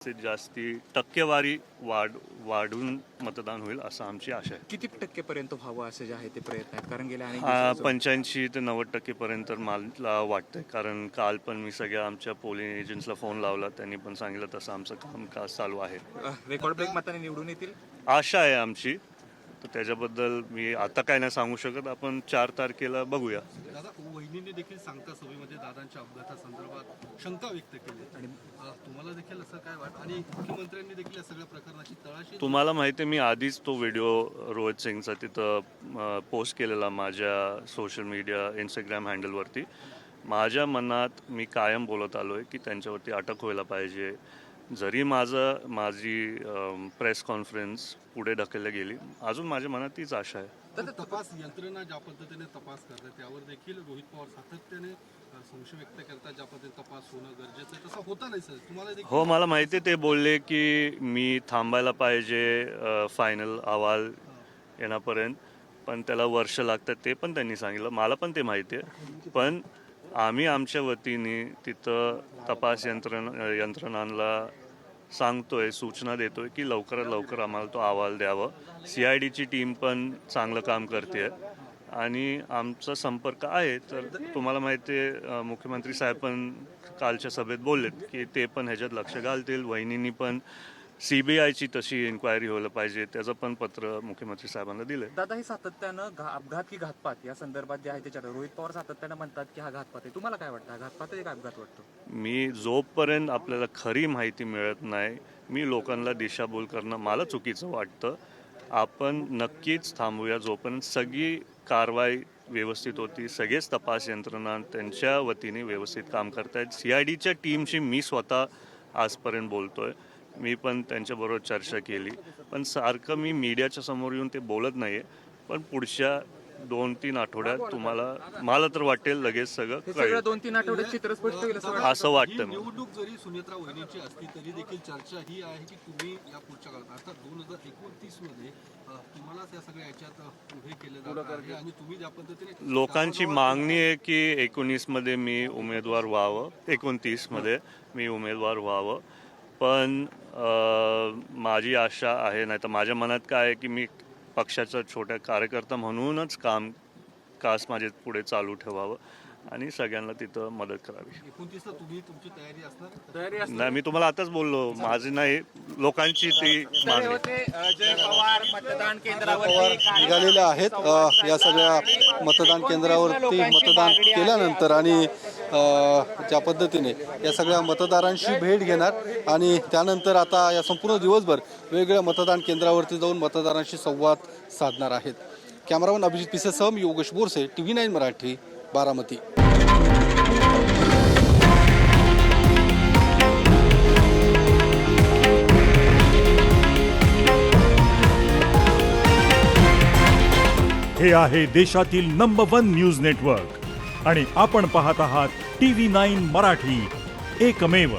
जास्ती टक्केवारी वाढून मतदान होईल असं आमची आशा आहे. किती टक्केपर्यंत व्हावं असे जे आहे ते प्रयत्न आहेत? कारण गेल्या अनेक 85 ते 90% मला वाटतंय. कारण काल पण मी सगळ्या आमच्या पोलिंग एजंट्सला फोन लावला, त्यांनी पण सांगितलं तसं आमचं कामकाज चालू आहे. रेकॉर्ड ब्रेक मताने निवडून येतील आशा आहे आमची, तर त्याच्याबद्दल मी आता काय नाही सांगू शकत. आपण 4 तारखेला बघूया. दादा, वहिनीने देखील सांगता सभेमध्ये दादांच्या अपघातासंदर्भात शंका व्यक्त केली आणि तुम्हाला देखील असं काय वाटतं आणि मुख्यमंत्र्यांनी देखील या सगळ्या प्रकरणाची तळाशी तुम्हाला माहिती आहे, मी आधीच तो व्हिडिओ रोहित सिंगचा तिथं पोस्ट केलेला माझ्या सोशल मीडिया इंस्टाग्राम हँडलवरती. माझ्या मनात मी कायम बोलत आलो आहे की त्यांच्यावरती अटक व्हायला पाहिजे. जरी माझी प्रेस कॉन्फरन्स पुढे ढकलली गेली, अजून माझ्या मनात तीच आशा आहे. तर तपास यंत्रणा ज्या पद्धतीने तपास करतात त्यावर देखील रोहित पवार सातत्याने संशय व्यक्त करतात. ज्या पद्धतीने तपास होणं गरजेचं आहे तसं होता नाही सर, तुम्हाला देखील हो, मला माहिती आहे. ते बोलले की मी थांबायला पाहिजे फायनल अहवाल येण्यापर्यंत, पण त्याला वर्ष लागतात ते पण त्यांनी सांगितलं. मला पण ते माहिती आहे. पण आम्ही आमच्या वतीने तिथं तपास यंत्रणांना सांगतोय, सूचना देतोय की लवकरात लवकर आम्हाला तो अहवाल द्यावं. CIDची टीम पण चांगलं काम करते आणि आमचा संपर्क आहे. तर तुम्हाला माहिती आहे, मुख्यमंत्री साहेब पण कालच्या सभेत बोललेत की ते पण ह्याच्यात लक्ष घालतील. वहिनींनी पण CBIची तशी इन्क्वायरी व्हायला पाहिजे, त्याचं पण पत्र मुख्यमंत्री साहेबांना दिलंय. दादा, हे सातत्यानं अपघात की घातपात या संदर्भात जे आहे त्याच्यात रोहित पवार सातत्यानं म्हणतात की हा घातपात आहे. तुम्हाला काय वाटतं, हा घातपात आहे का अपघात वाटतो? मी जोपर्यंत आपल्याला खरी माहिती मिळत नाही, मी लोकांना दिशाभूल करणं मला चुकीचं वाटतं. आपण नक्कीच थांबूया जोपर्यंत सगळी कारवाई व्यवस्थित होती. सगळेच तपास यंत्रणा त्यांच्या वतीने व्यवस्थित काम करतायत. CIDच्या टीमशी मी स्वतः आजपर्यंत बोलतोय. मी पण त्यांच्याबरोबर चर्चा केली, पण सारखं मी मीडियाच्या समोर येऊन ते बोलत नाही आहे. पण पुढच्या 2-3 आठवड्यात मला तर वाटेल लगेच सगळं कळेल. 2-3 आठवड्यात चित्र स्पष्ट होईल असं वाटतं. निवडणूक जरी सुनेत्रा वहिनीची असली तरी देखील चर्चा ही आहे की तुम्ही या पुढच्या काळात अर्थात 2029 मध्ये तुम्हाला या सगळ्या याच्यात उभे केले जाणार आहे आणि तुम्ही ज्या पद्धतीने लोकांची मागणी आहे की 19 मध्ये मी उमेदवार व्हावं, 29 मध्ये मी उमेदवार व्हावं. पण माझी आशा आहे, नाही तर माझ्या मनात काय आहे की मी पक्षाचा छोट्या कार्यकर्ता म्हणूनच कास माझे पुढे चालू ठेवावं आणि सगळ्यांना तिथं मदत करावी. 29 ला तुम्ही तुमची तयारी असणार? तयारी नाही, मी तुम्हाला आताच बोललो, माझी नाही, लोकांची ती मागणी. जय पवार मतदान केंद्रावर निघालेले आहेत. या सगळ्या मतदान केंद्रावरती मतदान केल्यानंतर आणि ज्या पद्धतीने या सगळ्या मतदारांशी भेट घेणार आणि त्यानंतर आता या संपूर्ण दिवसभर वेगवेगळ्या मतदान केंद्रावरती जाऊन मतदारांशी संवाद साधणार आहेत. कॅमेरामन अभिजित पिसेसह मी योगेश बोरसे, TV9 मराठी, बारामती. हे आहे देशातील नंबर 1 न्यूज नेटवर्क आणि आपण पाहत आहात TV9 मराठी, एकमेव.